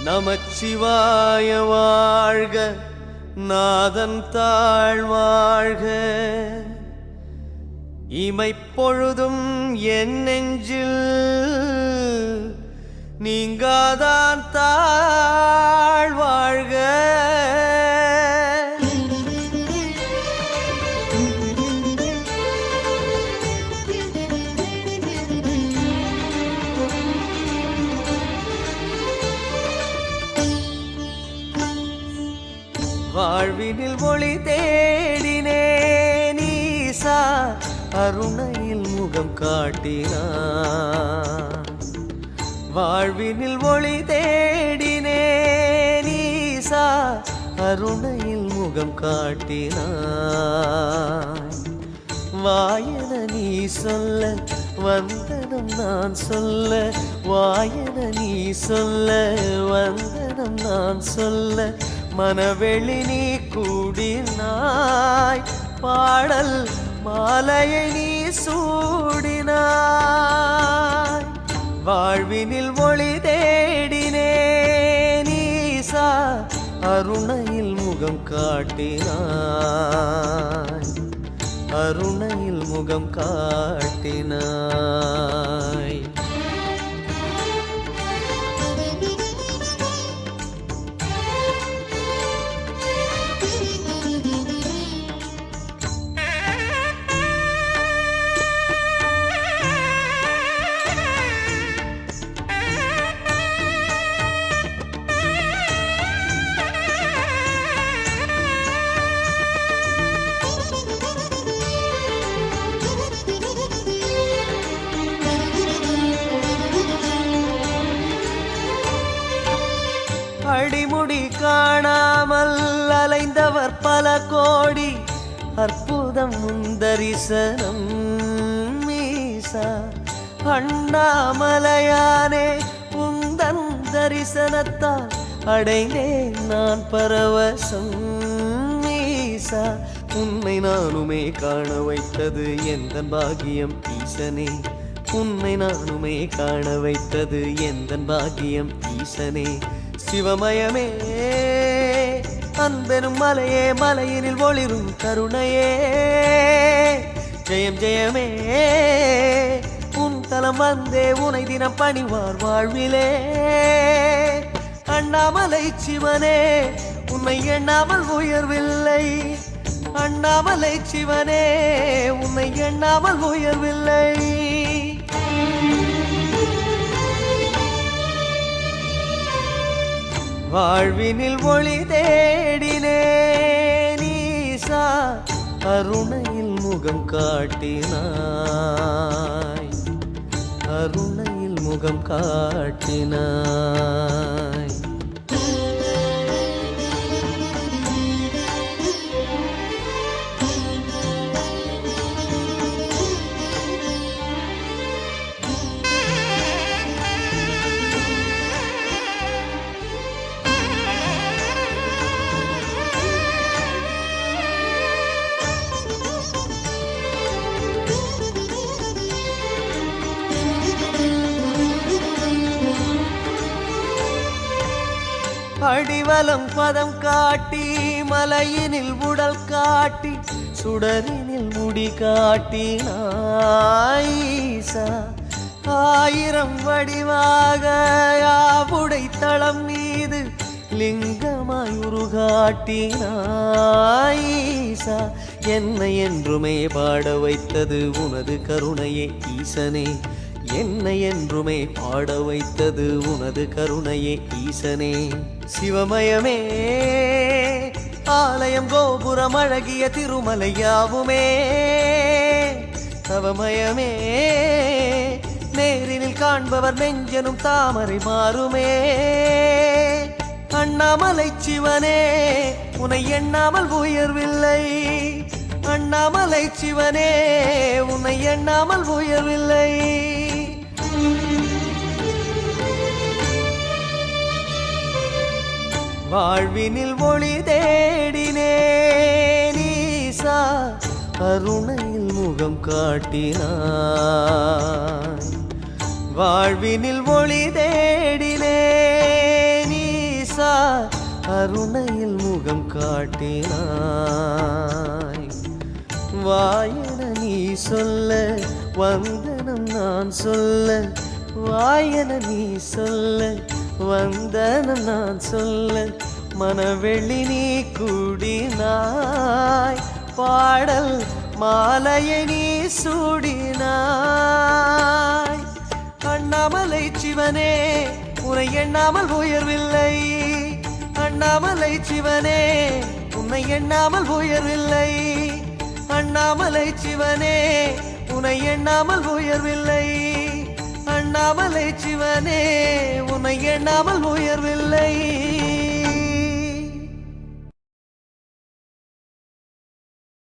நமச்சிவாய வாழ்க, நாதன் தாழ் வாழ்க. இமைப்பொழுதும் என் நெஞ்சில் நீங்காதான் தாழ் வாழ்க. வாழ்வினில் ஒளி தேடினேன் ஈசா, அருணையில் முகம் காட்டினான். வாழ்வினில் ஒளி தேடினேன் ஈசா, அருணையில் முகம் காட்டினான். வாயன நீ சொல்ல வந்தனம் நான் சொல்ல, வாயன நீ சொல்ல வந்தனம் நான் சொல்ல, மனவெளி நீ கூடினாய், பாடல் மாலையை நீ சூடினாய். வாழ்வினில் ஒளி தேடினேன் ஈசா, அருணையில் முகம் காட்டினாய், அருணையில் முகம் காட்டினாய். அடிமுடி காணாமல் அலைந்தவர் பல கோடி, அற்புதம் முந்தரிசனம் ஈசா. அண்ணாமலையானே உந்தன் தரிசனத்தால் அடைந்தேன் நான் பரவசம் ஈசா. உன்னை நானுமே காண வைத்தது எந்தன் பாக்கியம் ஈசனே, உன்னை நானுமே காண வைத்தது எந்தன் பாக்கியம் ஈசனே. சிவமயமே அன்பெனும் மலையே, மலையினில் ஒளிரும் கருணையே, ஜெயம் ஜெயமே உன் தலம் வந்தே உனை தினம் பணிவார் வாழ்விலே. அண்ணாமலை சிவனே உன்னை எண்ணாமல் உயர்வில்லை, அண்ணாமலை சிவனே உன்னை எண்ணாமல் உயர்வில்லை. வாழ்வினில் ஒளி தேடினேன் ஈசா, அருணையில் முகம் காட்டினாய், அருணையில் முகம் காட்டினாய். அடிவலம் பதம் காட்டி மலையினில் உடல் காட்டி, சுடரினில் முடி காட்டினாய் ஈசா. ஆயிரம் வடிவாக யாவுடை தளம் மீது லிங்கமாய் உருகாட்டினாய் ஈசா. என்னை என்றுமே பாட வைத்தது உனது கருணையே ஈசனே, என்னை என்றுமே பாட வைத்தது உனது கருணையே ஈசனே. சிவமயமே ஆலயம் கோபுரம் அழகிய திருமலையாவுமே, தவமயமே நேரினில் காண்பவர் நெஞ்சனும் தாமரை மாறுமே. அண்ணாமலை சிவனே உன்னை எண்ணாமல் உயர்வில்லை, அண்ணாமலை சிவனே உன்னை எண்ணாமல் உயர்வில்லை. வாழ்வினில் ஒளி தேடினேன் ஈசா, அருணையில் முகம் காட்டினாய். வாழ்வினில் ஒளி தேடினேன் கருணையில் முகம் காட்டினாய். வாயென நீ சொல்ல வந்தனம் நான் சொல்ல, வாயென நீ சொல்ல வந்தனம் நான் சொல்ல, மனவெள்ளி நீ கூடினாய். பாடல் மாலையை நீ சூடினாய். அண்ணாமலை சிவனே உன்னை எண்ணாமல் உயர்வில்லை, அண்ணாமலை சிவனே உன்னை எண்ணாமல் உயர்வில்லை, அண்ணாமலை சிவனே உன்னை எண்ணாமல் உயர்வில்லை, அண்ணாமலை சிவனே உன்னை எண்ணாமல் உயர்வில்லை.